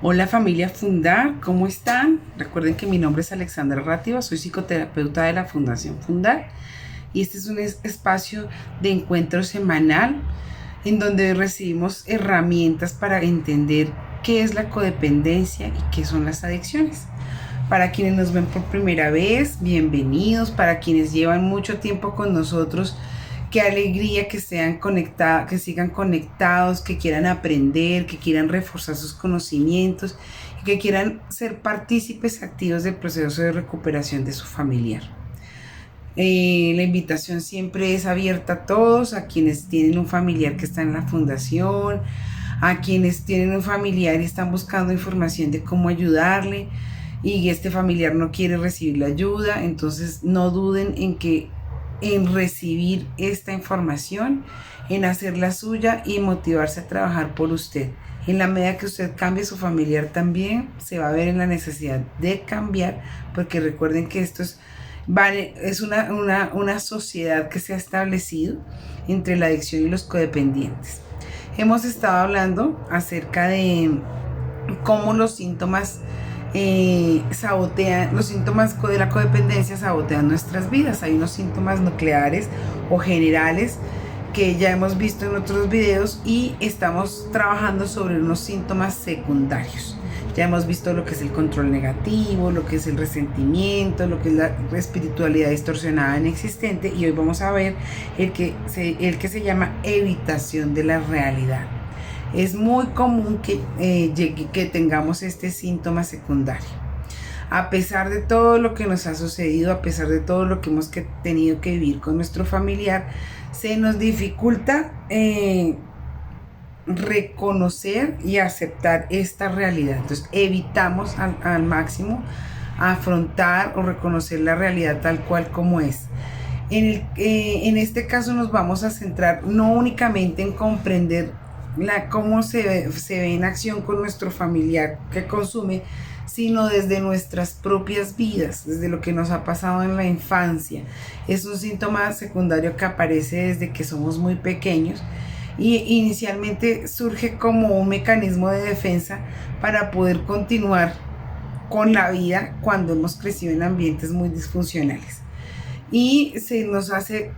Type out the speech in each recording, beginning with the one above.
Hola familia Fundar, ¿cómo están? Recuerden que mi nombre es Alexandra Rátiva, soy psicoterapeuta de la Fundación Fundar y este es un espacio de encuentro semanal en donde recibimos herramientas para entender qué es la codependencia y qué son las adicciones. Para quienes nos ven por primera vez, bienvenidos. Para quienes llevan mucho tiempo con nosotros, qué alegría que sean conectados, que sigan conectados, que quieran aprender, que quieran reforzar sus conocimientos y que quieran ser partícipes activos del proceso de recuperación de su familiar. La invitación siempre es abierta a todos, a quienes tienen un familiar que está en la fundación, a quienes tienen un familiar y están buscando información de cómo ayudarle y este familiar no quiere recibir la ayuda. Entonces no duden en recibir esta información, en hacerla suya y motivarse a trabajar por usted. En la medida que usted cambie, su familiar también se va a ver en la necesidad de cambiar, porque recuerden que esto es una sociedad que se ha establecido entre la adicción y los codependientes. Hemos estado hablando acerca de cómo los síntomas los síntomas de la codependencia sabotean nuestras vidas. Hay unos síntomas nucleares o generales que ya hemos visto en otros videos y estamos trabajando sobre unos síntomas secundarios. Ya hemos visto lo que es el control negativo, lo que es el resentimiento, lo que es la espiritualidad distorsionada inexistente, y hoy vamos a ver el que se llama evitación de la realidad. Es muy común que tengamos este síntoma secundario. A pesar de todo lo que nos ha sucedido, a pesar de todo lo que hemos tenido que vivir con nuestro familiar, se nos dificulta reconocer y aceptar esta realidad. Entonces evitamos al máximo afrontar o reconocer la realidad tal cual como es. En este caso nos vamos a centrar no únicamente en comprender cómo se ve en acción con nuestro familiar que consume, sino desde nuestras propias vidas, desde lo que nos ha pasado en la infancia. Es un síntoma secundario que aparece desde que somos muy pequeños y inicialmente surge como un mecanismo de defensa para poder continuar con la vida cuando hemos crecido en ambientes muy disfuncionales. Y se nos hace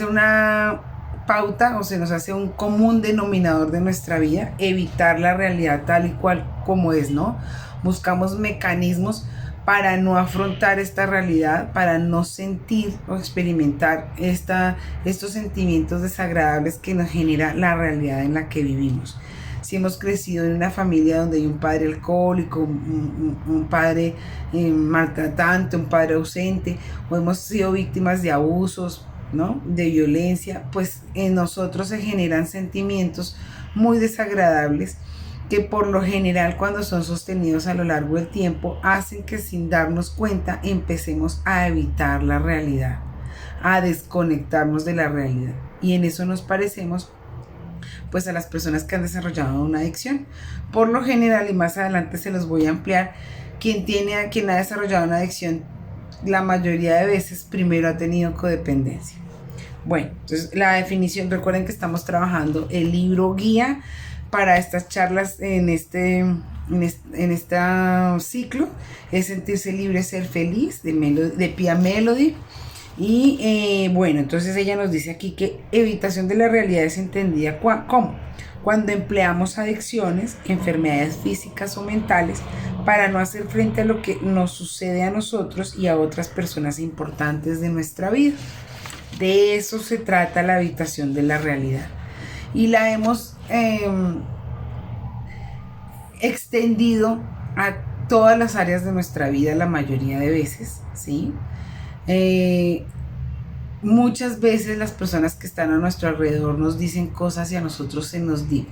una pauta, o se nos hace un común denominador de nuestra vida, evitar la realidad tal y cual como es, ¿no? Buscamos mecanismos para no afrontar esta realidad, para no sentir o experimentar estos sentimientos desagradables que nos genera la realidad en la que vivimos. Si hemos crecido en una familia donde hay un padre alcohólico, un padre maltratante, un padre ausente, o hemos sido víctimas de abusos, ¿no?, de violencia, pues en nosotros se generan sentimientos muy desagradables que por lo general, cuando son sostenidos a lo largo del tiempo, hacen que sin darnos cuenta empecemos a evitar la realidad, a desconectarnos de la realidad, y en eso nos parecemos pues a las personas que han desarrollado una adicción. Por lo general, y más adelante se los voy a ampliar, quien ha desarrollado una adicción la mayoría de veces primero ha tenido codependencia. Bueno, entonces la definición, recuerden que estamos trabajando el libro guía para estas charlas en este ciclo, es Sentirse Libre, Ser Feliz, de Pia Melody. Y bueno, entonces ella nos dice aquí que evitación de la realidad es entendida como cuando empleamos adicciones, enfermedades físicas o mentales para no hacer frente a lo que nos sucede a nosotros y a otras personas importantes de nuestra vida. De eso se trata la evitación de la realidad. Y la hemos extendido a todas las áreas de nuestra vida la mayoría de veces, ¿sí? Muchas veces las personas que están a nuestro alrededor nos dicen cosas y a nosotros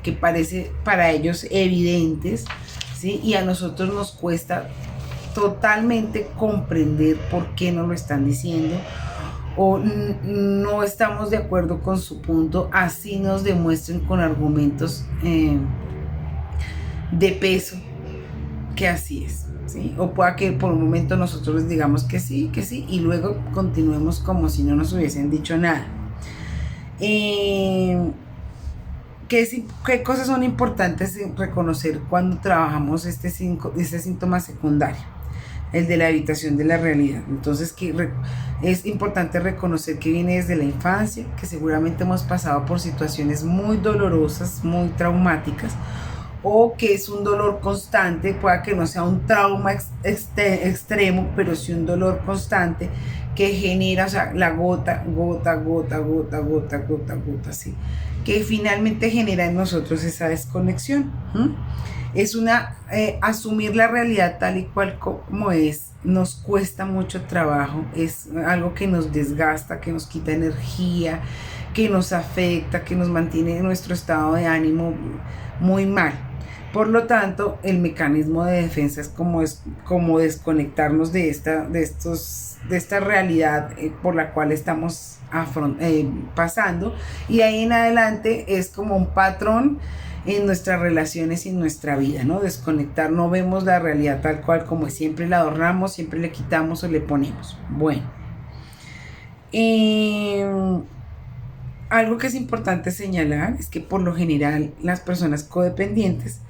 que parece para ellos evidentes, ¿sí? Y a nosotros nos cuesta totalmente comprender por qué nos lo están diciendo, o no estamos de acuerdo con su punto, así nos demuestren con argumentos de peso que así es, ¿sí? O pueda que por un momento nosotros les digamos que sí, y luego continuemos como si no nos hubiesen dicho nada. ¿Qué ¿Qué cosas son importantes reconocer cuando trabajamos este síntoma secundario? El de la evitación de la realidad. Entonces, es importante reconocer que viene desde la infancia, que seguramente hemos pasado por situaciones muy dolorosas, muy traumáticas, o que es un dolor constante, pueda que no sea un trauma extremo, pero sí un dolor constante que genera, o sea, la gota, ¿sí? Que finalmente genera en nosotros esa desconexión. Es asumir la realidad tal y cual como es, nos cuesta mucho trabajo, es algo que nos desgasta, que nos quita energía, que nos afecta, que nos mantiene en nuestro estado de ánimo muy mal. Por lo tanto, el mecanismo de defensa es como desconectarnos de esta realidad por la cual estamos pasando, y de ahí en adelante es como un patrón en nuestras relaciones y en nuestra vida, ¿no? Desconectar, no vemos la realidad tal cual como es, siempre la adornamos, siempre le quitamos o le ponemos. Bueno, algo que es importante señalar es que por lo general las personas codependientes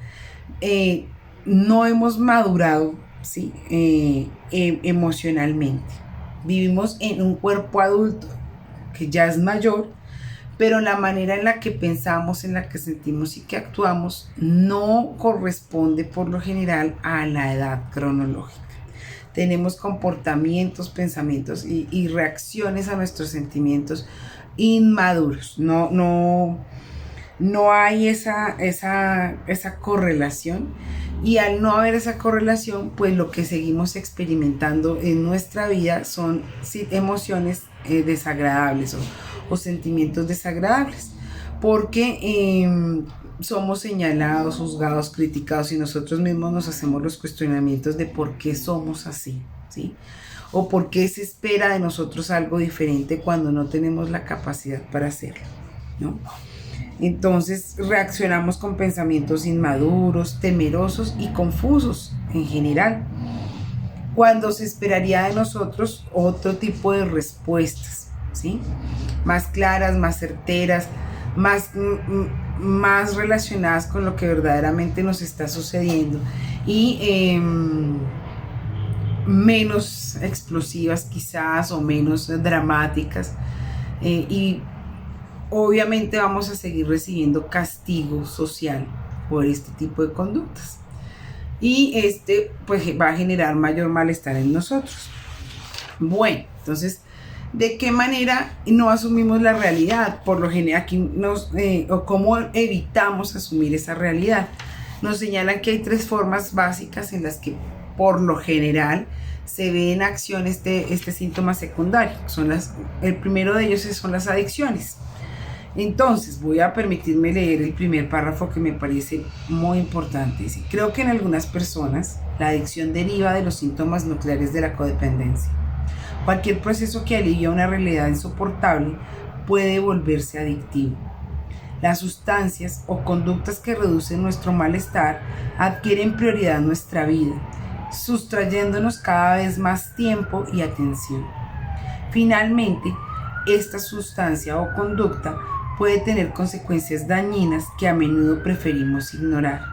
no hemos madurado, ¿sí? Emocionalmente. Vivimos en un cuerpo adulto que ya es mayor, pero la manera en la que pensamos, en la que sentimos y que actuamos no corresponde por lo general a la edad cronológica. Tenemos comportamientos, pensamientos y reacciones a nuestros sentimientos inmaduros. No hay esa correlación, y al no haber esa correlación, pues lo que seguimos experimentando en nuestra vida son emociones desagradables o sentimientos desagradables, porque somos señalados, juzgados, criticados, y nosotros mismos nos hacemos los cuestionamientos de por qué somos así, ¿sí? O por qué se espera de nosotros algo diferente cuando no tenemos la capacidad para hacerlo, ¿no? Entonces reaccionamos con pensamientos inmaduros, temerosos y confusos en general, cuando se esperaría de nosotros otro tipo de respuestas, ¿sí? Más claras, más certeras, más relacionadas con lo que verdaderamente nos está sucediendo, y menos explosivas quizás, o menos dramáticas, y obviamente vamos a seguir recibiendo castigo social por este tipo de conductas, y pues va a generar mayor malestar en nosotros. Bueno, entonces, ¿de qué manera no asumimos la realidad? Por lo general aquí o cómo evitamos asumir esa realidad. Nos señalan que hay 3 formas básicas en las que por lo general se ve en acción este síntoma secundario. El primero de ellos son las adicciones. Entonces voy a permitirme leer el primer párrafo, que me parece muy importante. Dice: creo que en algunas personas la adicción deriva de los síntomas nucleares de la codependencia. Cualquier proceso que alivia una realidad insoportable puede volverse adictivo. Las sustancias o conductas que reducen nuestro malestar adquieren prioridad en nuestra vida, sustrayéndonos cada vez más tiempo y atención. Finalmente, esta sustancia o conducta puede tener consecuencias dañinas que a menudo preferimos ignorar,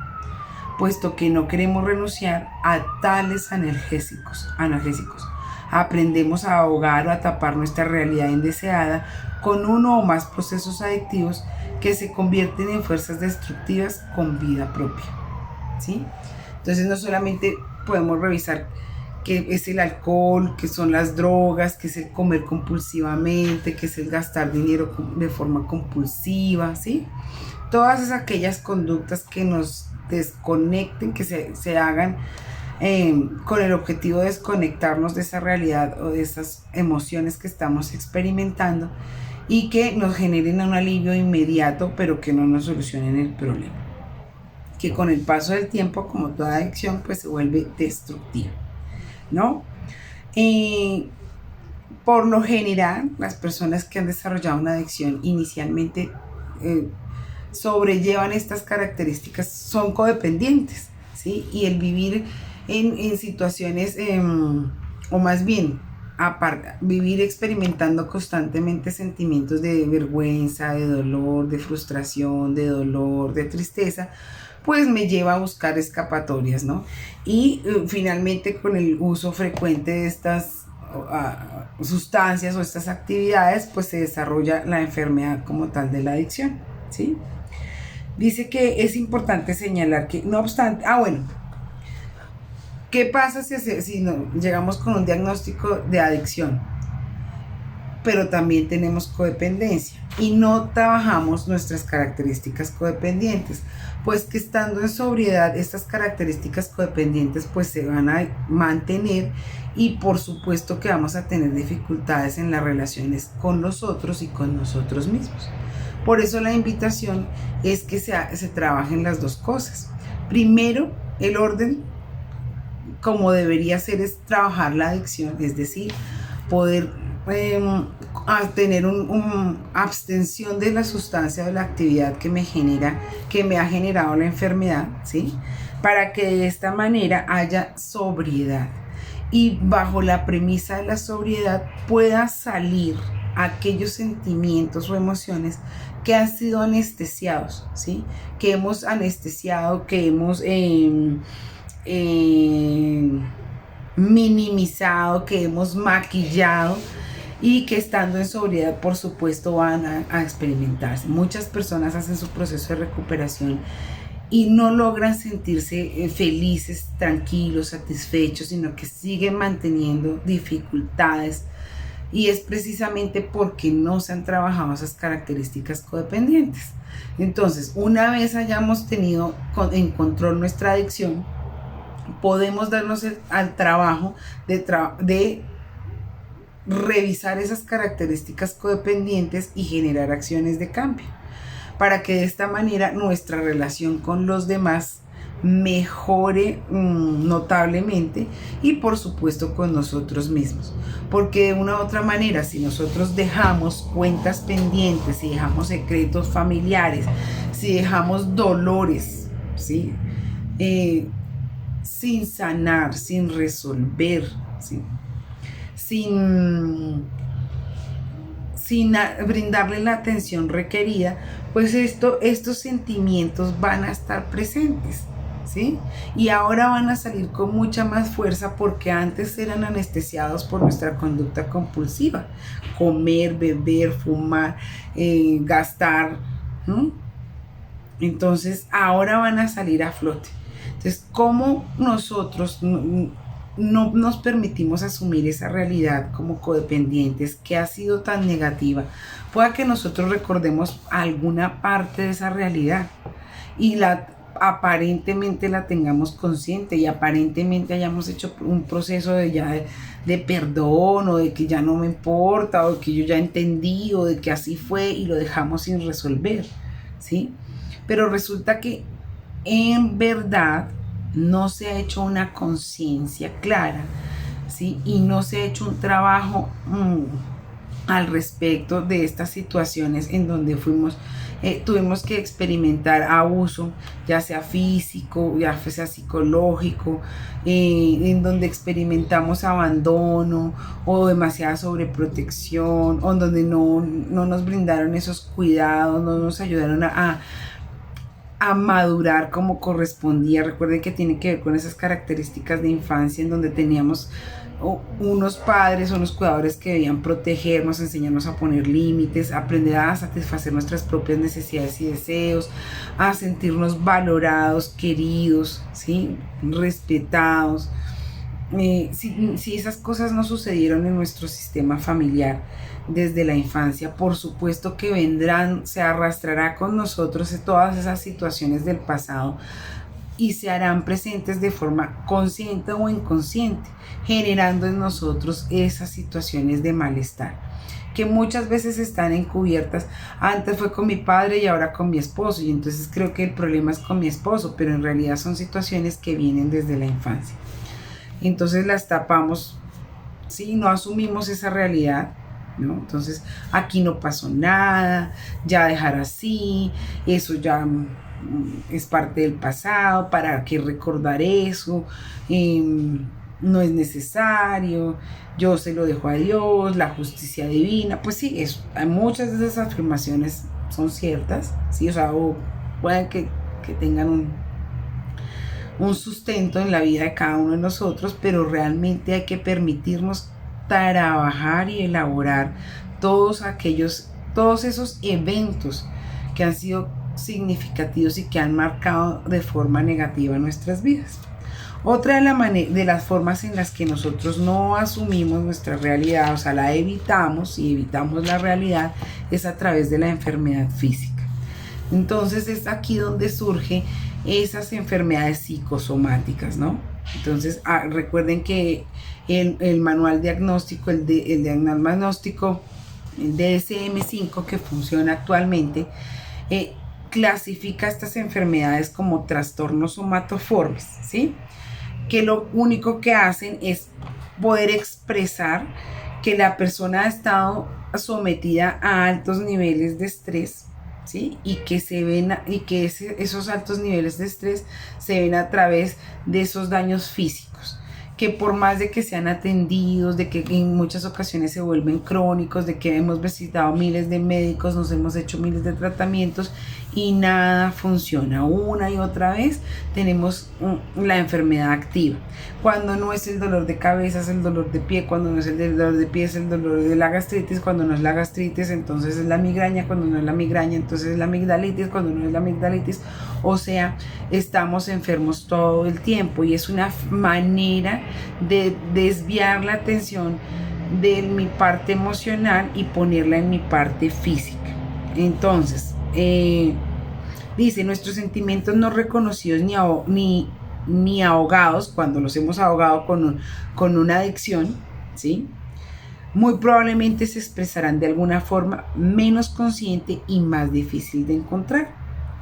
puesto que no queremos renunciar a tales analgésicos. Aprendemos a ahogar o a tapar nuestra realidad indeseada con uno o más procesos adictivos que se convierten en fuerzas destructivas con vida propia, ¿sí? Entonces no solamente podemos revisar qué es el alcohol, qué son las drogas, qué es el comer compulsivamente, qué es el gastar dinero de forma compulsiva, ¿sí? Todas aquellas conductas que nos desconecten, que se hagan con el objetivo de desconectarnos de esa realidad o de esas emociones que estamos experimentando, y que nos generen un alivio inmediato, pero que no nos solucionen el problema, que con el paso del tiempo, como toda adicción, pues se vuelve destructiva, ¿no? Por lo general, las personas que han desarrollado una adicción inicialmente sobrellevan estas características, son codependientes, ¿sí? Y el vivir en situaciones, o más bien vivir experimentando constantemente sentimientos de vergüenza, de dolor, de frustración, de dolor, de tristeza, pues me lleva a buscar escapatorias, ¿no? Y finalmente con el uso frecuente de estas sustancias o estas actividades, pues se desarrolla la enfermedad como tal de la adicción, ¿sí? Dice que es importante señalar que, no obstante, bueno, ¿qué pasa si llegamos con un diagnóstico de adicción? Pero también tenemos codependencia y no trabajamos nuestras características codependientes, pues que estando en sobriedad estas características codependientes pues se van a mantener y por supuesto que vamos a tener dificultades en las relaciones con los otros y con nosotros mismos. Por eso la invitación es que se trabajen las dos cosas. Primero, el orden como debería ser es trabajar la adicción, es decir, poder tener una abstención de la sustancia o de la actividad que me ha generado la enfermedad, ¿sí? Para que de esta manera haya sobriedad y bajo la premisa de la sobriedad pueda salir aquellos sentimientos o emociones que han sido anestesiados, ¿sí? Que hemos anestesiado, que hemos minimizado, que hemos maquillado y que estando en sobriedad por supuesto van a experimentarse. Muchas personas hacen su proceso de recuperación y no logran sentirse felices, tranquilos, satisfechos, sino que siguen manteniendo dificultades y es precisamente porque no se han trabajado esas características codependientes. Entonces, una vez hayamos tenido en control nuestra adicción, podemos darnos al trabajo de revisar esas características codependientes y generar acciones de cambio, para que de esta manera nuestra relación con los demás mejore notablemente y por supuesto con nosotros mismos, porque de una u otra manera si nosotros dejamos cuentas pendientes, si dejamos secretos familiares, si dejamos dolores, ¿sí? Sin sanar, sin resolver, ¿sí? sin brindarle la atención requerida, pues estos sentimientos van a estar presentes, ¿sí? Y ahora van a salir con mucha más fuerza porque antes eran anestesiados por nuestra conducta compulsiva, comer, beber, fumar, gastar, ¿no? Entonces ahora van a salir a flote. Entonces, ¿cómo nosotros no nos permitimos asumir esa realidad como codependientes que ha sido tan negativa? Pueda que nosotros recordemos alguna parte de esa realidad y aparentemente la tengamos consciente y aparentemente hayamos hecho un proceso de perdón o de que ya no me importa o de que yo ya entendí o de que así fue y lo dejamos sin resolver, ¿sí? Pero resulta que en verdad no se ha hecho una conciencia clara, ¿sí? Y no se ha hecho un trabajo al respecto de estas situaciones en donde tuvimos que experimentar abuso, ya sea físico, ya sea psicológico, en donde experimentamos abandono o demasiada sobreprotección, o en donde no nos brindaron esos cuidados, no nos ayudaron a madurar como correspondía. Recuerden que tiene que ver con esas características de infancia en donde teníamos unos padres, unos cuidadores que debían protegernos, enseñarnos a poner límites, aprender a satisfacer nuestras propias necesidades y deseos, a sentirnos valorados, queridos, ¿sí? Respetados. Si esas cosas no sucedieron en nuestro sistema familiar desde la infancia, por supuesto que se arrastrará con nosotros todas esas situaciones del pasado y se harán presentes de forma consciente o inconsciente, generando en nosotros esas situaciones de malestar que muchas veces están encubiertas. Antes fue con mi padre y ahora con mi esposo, y entonces creo que el problema es con mi esposo, pero en realidad son situaciones que vienen desde la infancia. Entonces las tapamos, ¿sí? No asumimos esa realidad, ¿no? Entonces aquí no pasó nada, ya dejar así, eso ya es parte del pasado, ¿para qué recordar eso? no es necesario, yo se lo dejo a Dios, la justicia divina. Pues sí, muchas de esas afirmaciones son ciertas, ¿sí? O sea, o pueden que tengan un sustento en la vida de cada uno de nosotros, pero realmente hay que permitirnos trabajar y elaborar todos esos eventos que han sido significativos y que han marcado de forma negativa nuestras vidas. Otra de las formas en las que nosotros no asumimos nuestra realidad, o sea, la evitamos y evitamos la realidad, es a través de la enfermedad física. Entonces es aquí donde surge esas enfermedades psicosomáticas, ¿no? Entonces recuerden que el manual diagnóstico, el diagnóstico, el DSM-5 que funciona actualmente, clasifica estas enfermedades como trastornos somatoformes, ¿sí? Que lo único que hacen es poder expresar que la persona ha estado sometida a altos niveles de estrés, ¿sí? Y que esos altos niveles de estrés se ven a través de esos daños físicos, que por más de que sean atendidos, de que en muchas ocasiones se vuelven crónicos, de que hemos visitado miles de médicos, nos hemos hecho miles de tratamientos y nada funciona. Una y otra vez tenemos la enfermedad activa. Cuando no es el dolor de cabeza, es el dolor de pie. Cuando no es el dolor de pie, es el dolor de la gastritis. Cuando no es la gastritis, entonces es la migraña. Cuando no es la migraña, entonces es la amigdalitis. Cuando no es la amigdalitis, o sea, estamos enfermos todo el tiempo, y es una manera de desviar la atención de mi parte emocional y ponerla en mi parte física. Entonces, dice, nuestros sentimientos no reconocidos ni ahogados, cuando los hemos ahogado con una adicción, ¿sí? Muy probablemente se expresarán de alguna forma menos consciente y más difícil de encontrar.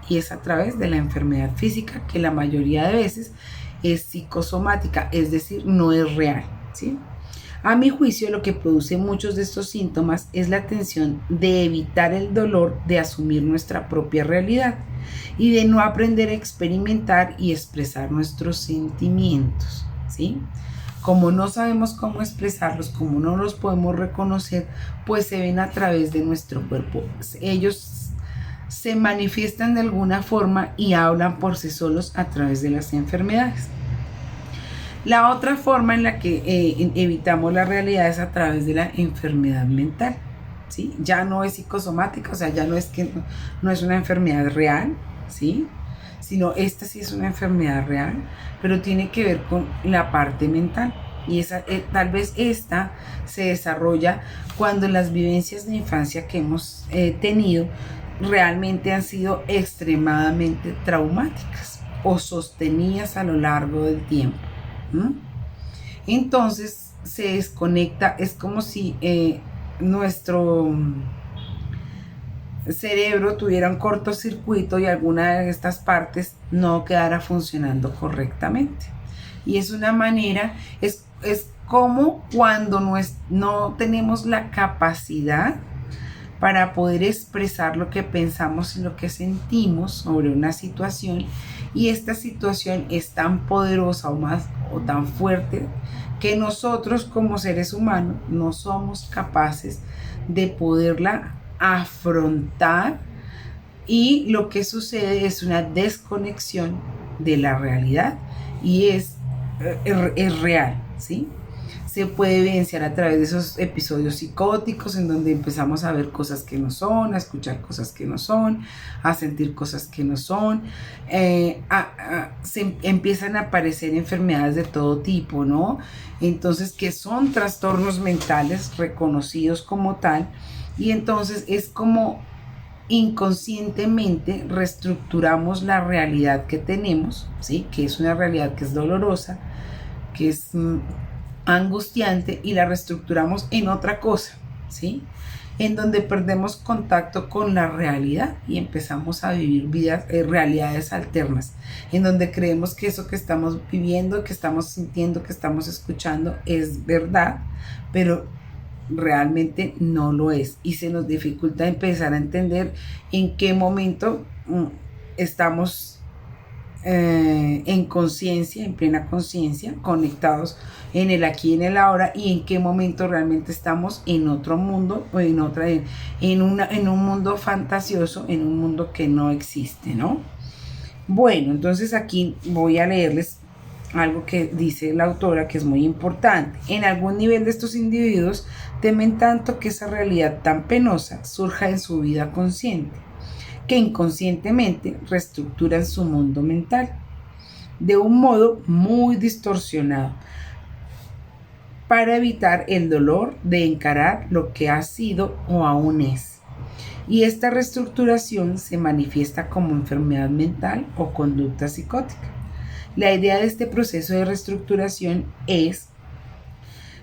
Y es a través de la enfermedad física, que la mayoría de veces es psicosomática, es decir, no es real, ¿sí? A mi juicio, lo que produce muchos de estos síntomas es la tensión de evitar el dolor de asumir nuestra propia realidad y de no aprender a experimentar y expresar nuestros sentimientos, ¿sí? Como no sabemos cómo expresarlos, como no los podemos reconocer, pues se ven a través de nuestro cuerpo. Ellos se manifiestan de alguna forma y hablan por sí solos a través de las enfermedades. La otra forma en la que evitamos la realidad es a través de la enfermedad mental, ¿sí? Ya no es psicosomática, o sea, ya no es una enfermedad real, ¿sí? Sino esta sí es una enfermedad real, pero tiene que ver con la parte mental. Y tal vez esta se desarrolla cuando las vivencias de infancia que hemos tenido realmente han sido extremadamente traumáticas o sostenidas a lo largo del tiempo. Entonces se desconecta, es como si nuestro cerebro tuviera un cortocircuito y alguna de estas partes no quedara funcionando correctamente. Y es una manera, es como cuando no tenemos la capacidad para poder expresar lo que pensamos y lo que sentimos sobre una situación, y esta situación es tan poderosa o tan fuerte que nosotros como seres humanos no somos capaces de poderla afrontar, y lo que sucede es una desconexión de la realidad, y es real, ¿sí? Se puede evidenciar a través de esos episodios psicóticos en donde empezamos a ver cosas que no son, a escuchar cosas que no son, a sentir cosas que no son. Se empiezan a aparecer enfermedades de todo tipo, ¿no? Entonces, que son trastornos mentales reconocidos como tal, y entonces es como inconscientemente reestructuramos la realidad que tenemos, ¿sí? Que es una realidad que es dolorosa, que es angustiante, y la reestructuramos en otra cosa, ¿sí? En donde perdemos contacto con la realidad y empezamos a vivir realidades alternas, en donde creemos que eso que estamos viviendo, que estamos sintiendo, que estamos escuchando es verdad, pero realmente no lo es, y se nos dificulta empezar a entender en qué momento estamos en conciencia, en plena conciencia, conectados en el aquí y en el ahora, y en qué momento realmente estamos en otro mundo o en un mundo fantasioso, en un mundo que no existe, ¿no? Bueno, entonces aquí voy a leerles algo que dice la autora que es muy importante. En algún nivel de estos individuos temen tanto que esa realidad tan penosa surja en su vida consciente, que inconscientemente reestructuran su mundo mental de un modo muy distorsionado para evitar el dolor de encarar lo que ha sido o aún es. Y esta reestructuración se manifiesta como enfermedad mental o conducta psicótica. La idea de este proceso de reestructuración es: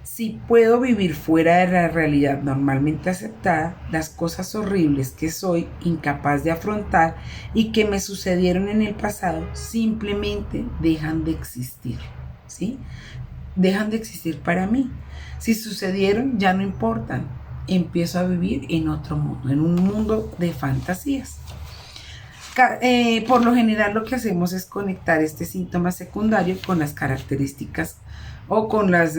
si puedo vivir fuera de la realidad normalmente aceptada, las cosas horribles que soy incapaz de afrontar y que me sucedieron en el pasado simplemente dejan de existir, ¿sí? Dejan de existir para mí. Si sucedieron, ya no importan. Empiezo a vivir en otro mundo, en un mundo de fantasías. Por lo general lo que hacemos es conectar este síntoma secundario con las características o con los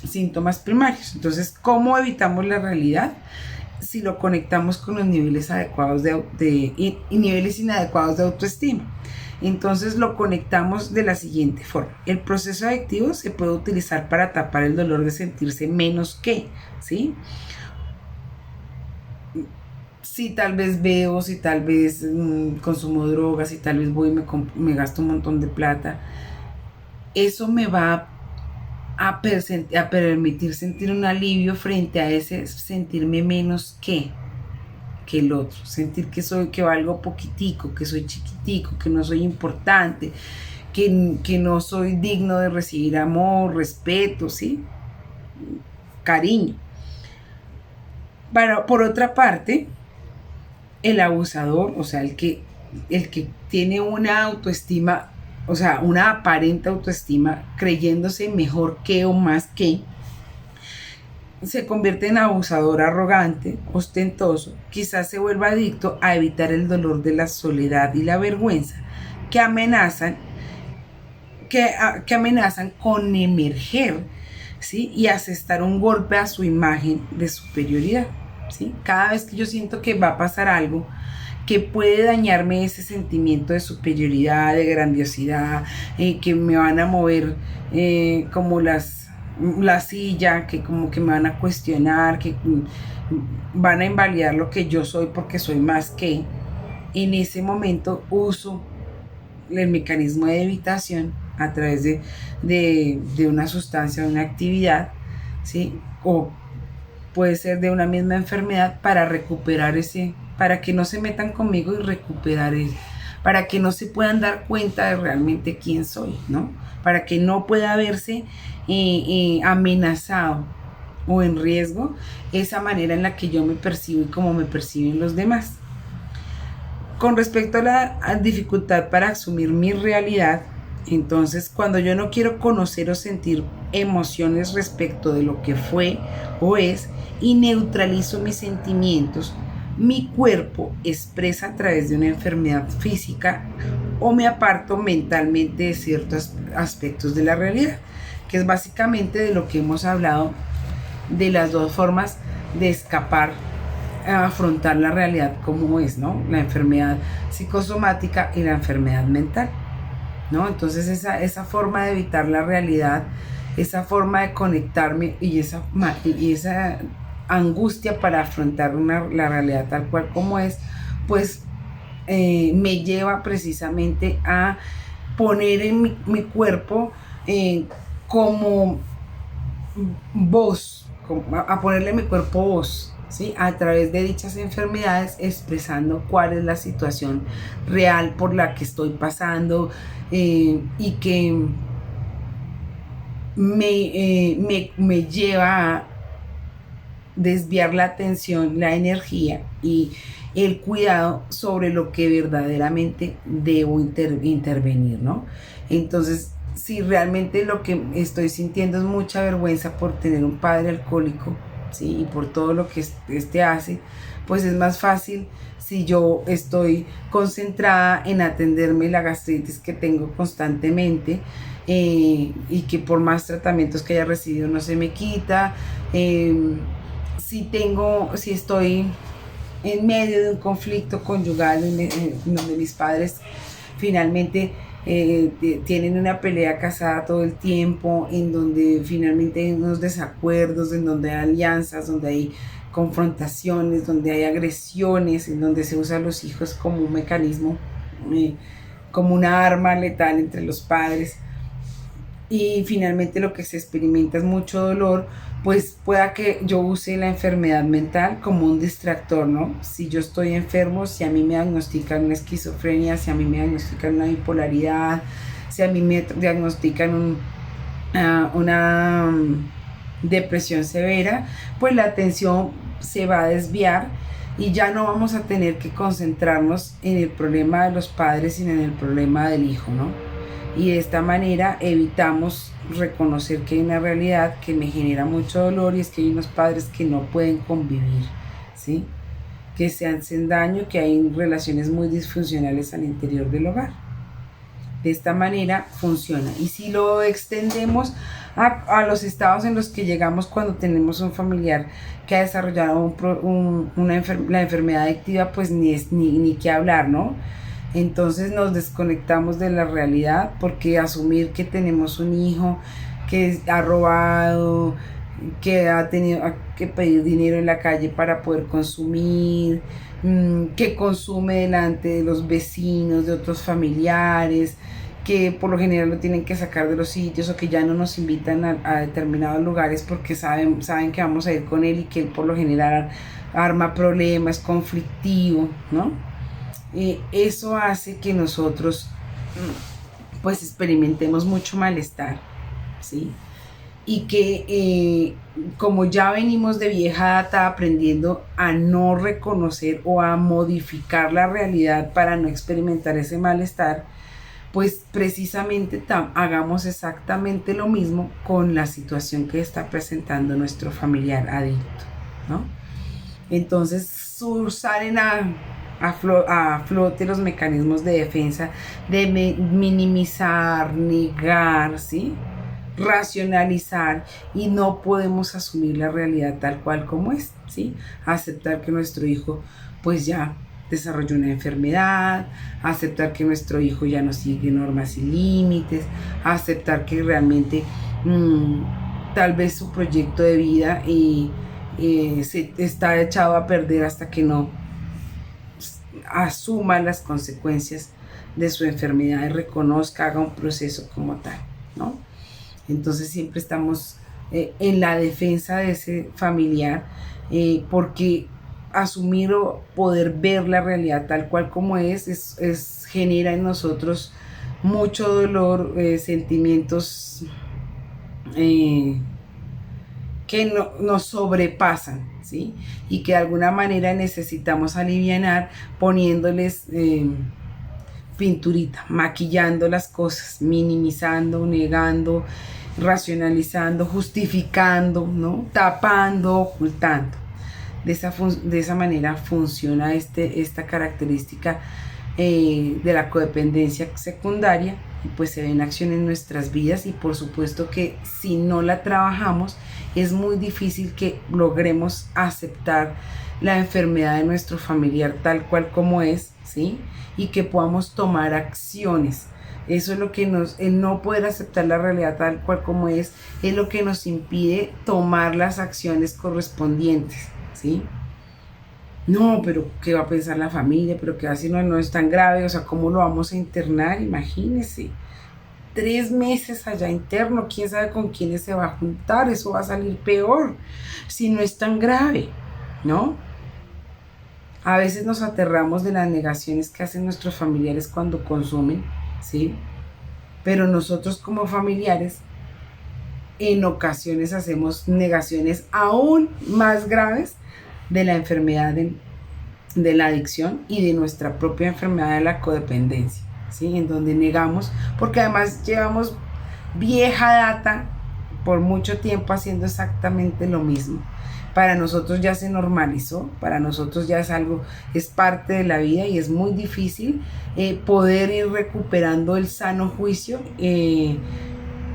síntomas primarios. Entonces, ¿cómo evitamos la realidad? Si lo conectamos con los niveles adecuados y niveles inadecuados de autoestima. Entonces lo conectamos de la siguiente forma. El proceso adictivo se puede utilizar para tapar el dolor de sentirse menos que, ¿sí? Si tal vez bebo, si tal vez consumo drogas, si tal vez voy y me gasto un montón de plata, eso me va a permitir sentir un alivio frente a ese sentirme menos que el otro, sentir que valgo poquitico, que soy chiquitico, que no soy importante, que no soy digno de recibir amor, respeto, ¿sí? Cariño. Por otra parte, el abusador, o sea, el que tiene una autoestima, o sea, una aparente autoestima, creyéndose mejor que o más que, se convierte en abusador arrogante, ostentoso, quizás se vuelva adicto a evitar el dolor de la soledad y la vergüenza que amenazan con emerger, ¿sí? Y asestar un golpe a su imagen de superioridad, ¿sí? Cada vez que yo siento que va a pasar algo que puede dañarme ese sentimiento de superioridad, de grandiosidad, que me van a mover como la silla, que como que me van a cuestionar, que van a invalidar lo que yo soy porque soy más que, en ese momento uso el mecanismo de evitación a través de una sustancia, de una actividad, ¿sí? O puede ser de una misma enfermedad para recuperar para que no se metan conmigo y recuperar para que no se puedan dar cuenta de realmente quién soy, ¿no? Para que no pueda verse amenazado o en riesgo esa manera en la que yo me percibo y como me perciben los demás. Con respecto a la dificultad para asumir mi realidad, entonces cuando yo no quiero conocer o sentir emociones respecto de lo que fue o es y neutralizo mis sentimientos, mi cuerpo expresa a través de una enfermedad física o me aparto mentalmente de ciertos aspectos de la realidad, que es básicamente de lo que hemos hablado, de las dos formas de escapar a afrontar la realidad como es, ¿no? La enfermedad psicosomática y la enfermedad mental, ¿no? Entonces esa forma de evitar la realidad, esa forma de conectarme y esa angustia para afrontar la realidad tal cual como es, pues me lleva precisamente a poner en mi cuerpo como voz, a ponerle a mi cuerpo voz, ¿sí? A través de dichas enfermedades, expresando cuál es la situación real por la que estoy pasando y que me lleva a desviar la atención, la energía y el cuidado sobre lo que verdaderamente debo intervenir, ¿no? Entonces, si realmente lo que estoy sintiendo es mucha vergüenza por tener un padre alcohólico, ¿sí? Y por todo lo que este hace, pues es más fácil si yo estoy concentrada en atenderme la gastritis que tengo constantemente, y que por más tratamientos que haya recibido no se me quita. Si estoy en medio de un conflicto conyugal en donde mis padres finalmente tienen una pelea casada todo el tiempo, en donde finalmente hay unos desacuerdos, en donde hay alianzas, donde hay confrontaciones, donde hay agresiones, en donde se usan los hijos como un mecanismo, como una arma letal entre los padres, y finalmente lo que se experimenta es mucho dolor, pues pueda que yo use la enfermedad mental como un distractor, ¿no? Si yo estoy enfermo, si a mí me diagnostican una esquizofrenia, si a mí me diagnostican una bipolaridad, si a mí me diagnostican una depresión severa, pues la atención se va a desviar y ya no vamos a tener que concentrarnos en el problema de los padres, sino en el problema del hijo, ¿no? Y de esta manera evitamos reconocer que hay una realidad que me genera mucho dolor, y es que hay unos padres que no pueden convivir, ¿sí? Que se hacen daño, que hay relaciones muy disfuncionales al interior del hogar. De esta manera funciona. Y si lo extendemos a los estados en los que llegamos cuando tenemos un familiar que ha desarrollado la enfermedad adictiva, pues ni qué hablar, ¿no? Entonces nos desconectamos de la realidad, porque asumir que tenemos un hijo que ha robado, que ha tenido que pedir dinero en la calle para poder consumir, que consume delante de los vecinos, de otros familiares, que por lo general lo tienen que sacar de los sitios, o que ya no nos invitan a determinados lugares porque saben que vamos a ir con él, y que él por lo general arma problemas, conflictivo, ¿no? Eso hace que nosotros pues experimentemos mucho malestar, ¿sí? Y que como ya venimos de vieja data aprendiendo a no reconocer o a modificar la realidad para no experimentar ese malestar, pues precisamente hagamos exactamente lo mismo con la situación que está presentando nuestro familiar adicto, ¿no? Entonces salen a flote los mecanismos de defensa de minimizar, negar, ¿sí? Racionalizar, y no podemos asumir la realidad tal cual como es, ¿sí? Aceptar que nuestro hijo pues ya desarrolló una enfermedad, aceptar que nuestro hijo ya no sigue normas y límites, aceptar que realmente tal vez su proyecto de vida se está echado a perder hasta que no asuma las consecuencias de su enfermedad y reconozca, haga un proceso como tal, ¿no? Entonces siempre estamos en la defensa de ese familiar, porque asumir o poder ver la realidad tal cual como genera en nosotros mucho dolor, sentimientos que nos sobrepasan, ¿sí? Y que de alguna manera necesitamos alivianar poniéndoles pinturita, maquillando las cosas, minimizando, negando, racionalizando, justificando, ¿no? Tapando, ocultando. De esa manera funciona esta característica de la codependencia secundaria, y pues se ven acciones en nuestras vidas, y por supuesto que si no la trabajamos es muy difícil que logremos aceptar la enfermedad de nuestro familiar tal cual como es, ¿sí? Y que podamos tomar acciones. Eso es lo que el no poder aceptar la realidad tal cual como es lo que nos impide tomar las acciones correspondientes, ¿sí? No, pero ¿qué va a pensar la familia? Pero ¿qué va si no es tan grave? O sea, ¿cómo lo vamos a internar? Imagínense. 3 meses allá interno, quién sabe con quiénes se va a juntar, eso va a salir peor si no es tan grave, ¿no? A veces nos aterramos de las negaciones que hacen nuestros familiares cuando consumen, ¿sí? Pero nosotros como familiares en ocasiones hacemos negaciones aún más graves de la enfermedad de la adicción y de nuestra propia enfermedad de la codependencia, ¿sí? En donde negamos, porque además llevamos vieja data por mucho tiempo haciendo exactamente lo mismo. para nosotros ya se normalizó, para nosotros ya es algo, es parte de la vida y es muy difícil poder ir recuperando el sano juicio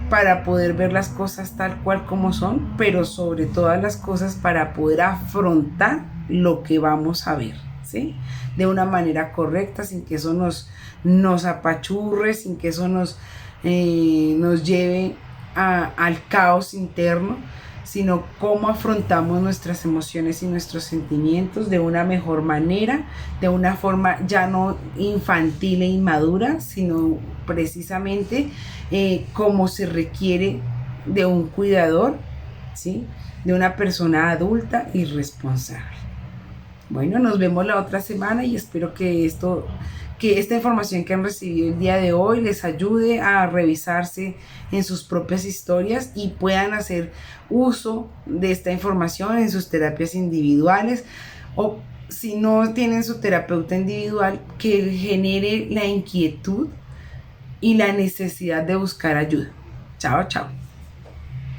para poder ver las cosas tal cual como son, pero sobre todas las cosas para poder afrontar lo que vamos a ver, ¿sí? De una manera correcta, sin que eso nos apachurre, sin que eso nos lleve al caos interno, sino cómo afrontamos nuestras emociones y nuestros sentimientos de una mejor manera, de una forma ya no infantil e inmadura, sino precisamente como se requiere de un cuidador, ¿sí? De una persona adulta y responsable. Bueno, nos vemos la otra semana y espero que esta información que han recibido el día de hoy les ayude a revisarse en sus propias historias y puedan hacer uso de esta información en sus terapias individuales, o si no tienen su terapeuta individual, que genere la inquietud y la necesidad de buscar ayuda. Chao, chao.